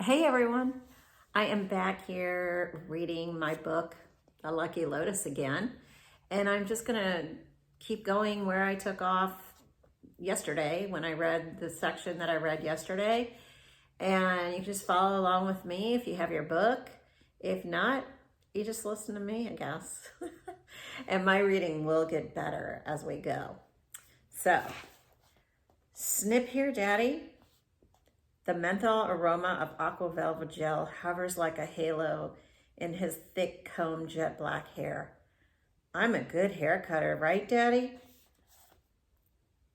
Hey everyone, I am back here reading my book, The Lucky Lotus again, and I'm just gonna keep going where I took off yesterday when I read the section that I read yesterday. And you can just follow along with me if you have your book. If not, you just listen to me, I guess. And my reading will get better as we go. So, snip here, Daddy. The menthol aroma of Aqua Velva gel hovers like a halo in his thick combed jet black hair. I'm a good hair cutter, right, Daddy?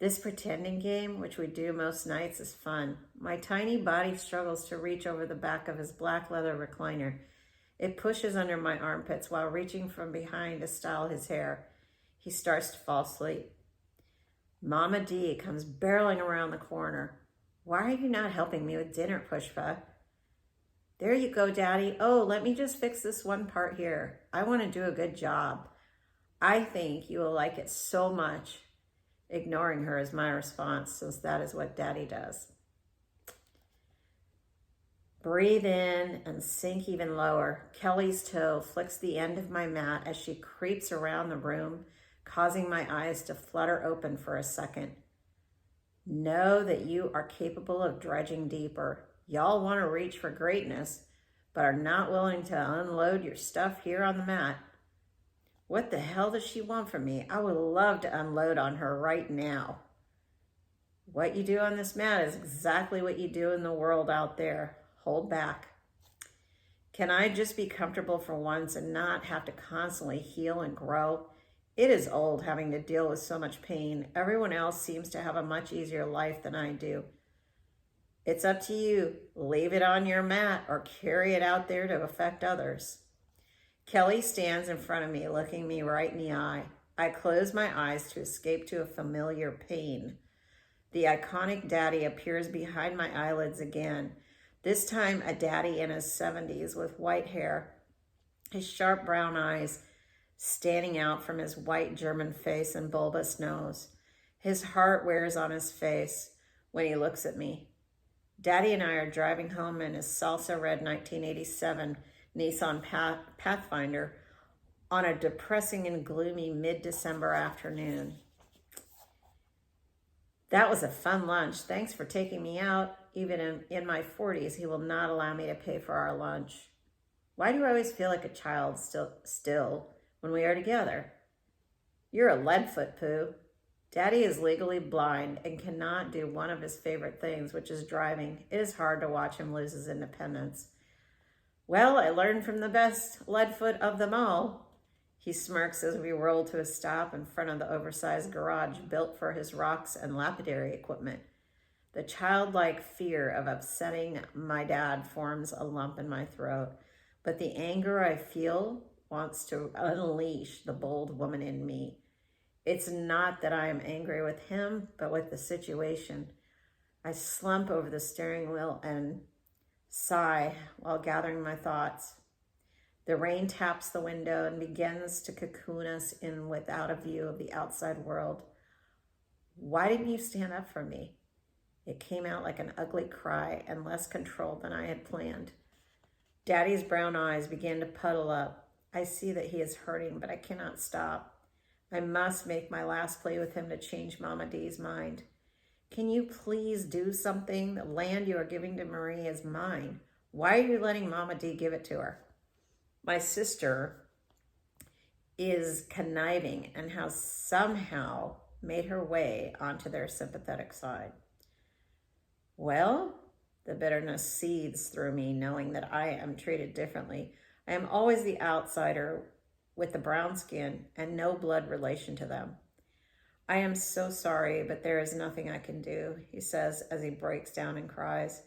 This pretending game, which we do most nights, is fun. My tiny body struggles to reach over the back of his black leather recliner. It pushes under my armpits while reaching from behind to style his hair. He starts to fall asleep. Mama D comes barreling around the corner. Why are you not helping me with dinner, Pushpa? There you go, Daddy. Oh, let me just fix this one part here. I want to do a good job. I think you will like it so much. Ignoring her is my response, since that is what Daddy does. Breathe in and sink even lower. Kelly's toe flicks the end of my mat as she creeps around the room, causing my eyes to flutter open for a second. Know that you are capable of dredging deeper. Y'all want to reach for greatness, but are not willing to unload your stuff here on the mat. What the hell does she want from me? I would love to unload on her right now. What you do on this mat is exactly what you do in the world out there. Hold back. Can I just be comfortable for once and not have to constantly heal and grow? It is old having to deal with so much pain. Everyone else seems to have a much easier life than I do. It's up to you. Leave it on your mat or carry it out there to affect others. Kelly stands in front of me, looking me right in the eye. I close my eyes to escape to a familiar pain. The iconic Daddy appears behind my eyelids again, this time a daddy in his 70s with white hair, his sharp brown eyes standing out from his white German face and bulbous nose. His heart wears on his face when he looks at me. Daddy and I are driving home in his salsa red 1987 Nissan Pathfinder on a depressing and gloomy mid-December afternoon. That was a fun lunch. Thanks for taking me out. Even in my 40s, he will not allow me to pay for our lunch. Why do I always feel like a child still when we are together? You're a leadfoot, Pooh. Daddy is legally blind and cannot do one of his favorite things, which is driving. It is hard to watch him lose his independence. Well, I learned from the best leadfoot of them all. He smirks as we roll to a stop in front of the oversized garage built for his rocks and lapidary equipment. The childlike fear of upsetting my dad forms a lump in my throat, but the anger I feel wants to unleash the bold woman in me. It's not that I am angry with him, but with the situation. I slump over the steering wheel and sigh while gathering my thoughts. The rain taps the window and begins to cocoon us in without a view of the outside world. Why didn't you stand up for me? It came out like an ugly cry and less controlled than I had planned. Daddy's brown eyes began to puddle up. I see that he is hurting, but I cannot stop. I must make my last play with him to change Mama D's mind. Can you please do something? The land you are giving to Marie is mine. Why are you letting Mama D give it to her? My sister is conniving and has somehow made her way onto their sympathetic side. Well, the bitterness seethes through me, knowing that I am treated differently. I am always the outsider with the brown skin and no blood relation to them. I am so sorry, but there is nothing I can do, he says as he breaks down and cries.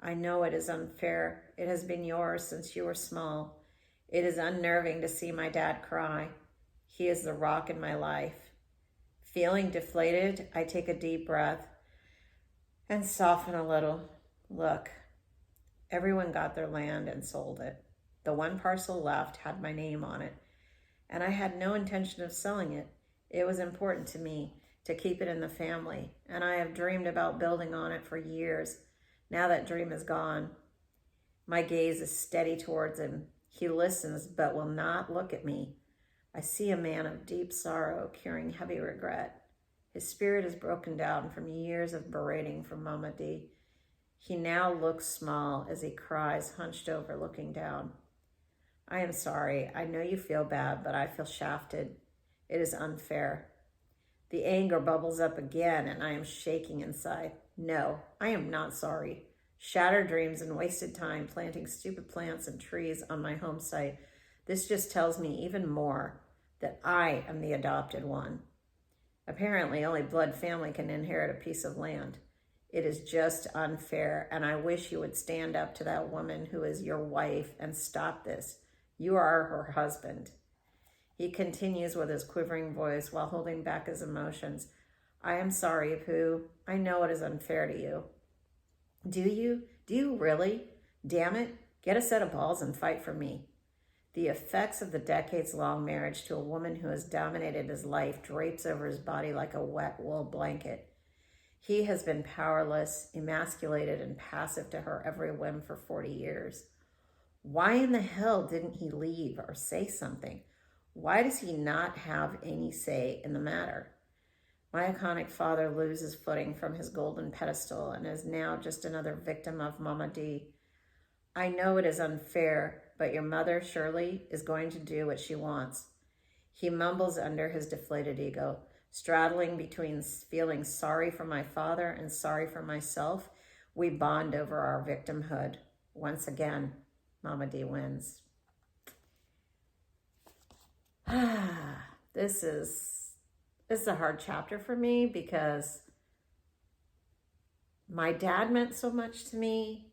I know it is unfair. It has been yours since you were small. It is unnerving to see my dad cry. He is the rock in my life. Feeling deflated, I take a deep breath and soften a little. Look, everyone got their land and sold it. The one parcel left had my name on it, and I had no intention of selling it. It was important to me to keep it in the family, and I have dreamed about building on it for years. Now that dream is gone. My gaze is steady towards him. He listens, but will not look at me. I see a man of deep sorrow, carrying heavy regret. His spirit is broken down from years of berating from Mama D. He now looks small as he cries, hunched over, looking down. I am sorry. I know you feel bad, but I feel shafted. It is unfair. The anger bubbles up again, and I am shaking inside. No, I am not sorry. Shattered dreams and wasted time planting stupid plants and trees on my home site. This just tells me even more that I am the adopted one. Apparently, only blood family can inherit a piece of land. It is just unfair, and I wish you would stand up to that woman who is your wife and stop this. You are her husband. He continues with his quivering voice while holding back his emotions. I am sorry, Pooh. I know it is unfair to you. Do you? Do you really? Damn it. Get a set of balls and fight for me. The effects of the decades-long marriage to a woman who has dominated his life drapes over his body like a wet wool blanket. He has been powerless, emasculated, and passive to her every whim for 40 years. Why in the hell didn't he leave or say something? Why does he not have any say in the matter? My iconic father loses footing from his golden pedestal and is now just another victim of Mama D. I know it is unfair, but your mother, Shirley, is going to do what she wants. He mumbles under his deflated ego, straddling between feeling sorry for my father and sorry for myself. We bond over our victimhood. Once again, Mama D wins. This is a hard chapter for me because my dad meant so much to me,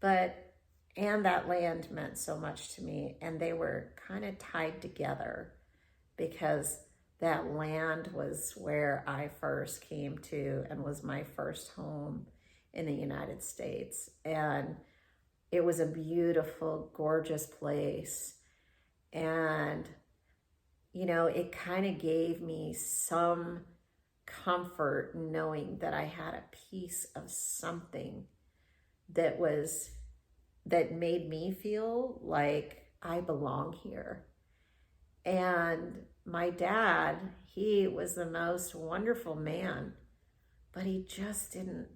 and that land meant so much to me, and they were kind of tied together because that land was where I first came to and was my first home in the United States. And it was a beautiful, gorgeous place. And, it kind of gave me some comfort knowing that I had a piece of something that made me feel like I belong here. And my dad, he was the most wonderful man, but he just didn't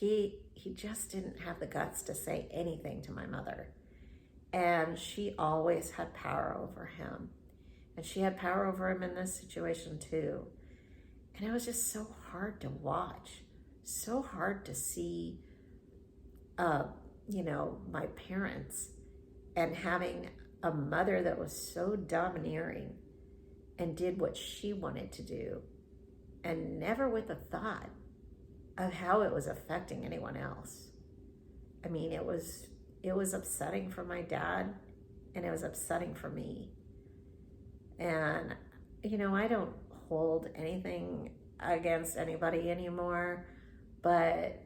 have the guts to say anything to my mother. And she always had power over him. And she had power over him in this situation too. And it was just so hard to watch, so hard to see, my parents and having a mother that was so domineering and did what she wanted to do and never with a thought of how it was affecting anyone else. I mean, it was upsetting for my dad and it was upsetting for me. And, I don't hold anything against anybody anymore, but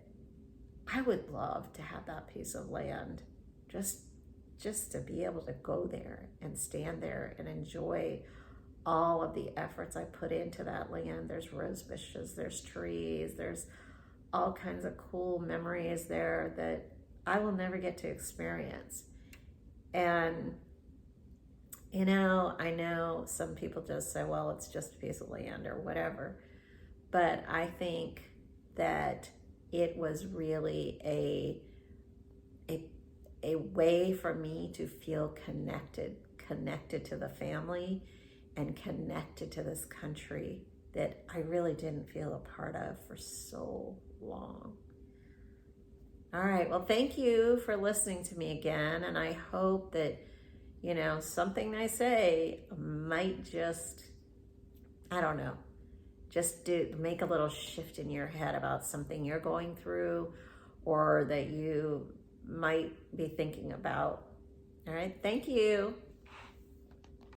I would love to have that piece of land, just to be able to go there and stand there and enjoy all of the efforts I put into that land. There's rose bushes, there's trees, there's all kinds of cool memories there that I will never get to experience. And, I know some people just say, well, it's just a piece of land or whatever. But I think that it was really a way for me to feel connected to the family and connected to this country that I really didn't feel a part of for so long. All right, well, thank you for listening to me again, and I hope that, something I say might just, make a little shift in your head about something you're going through or that you might be thinking about. All right, thank you.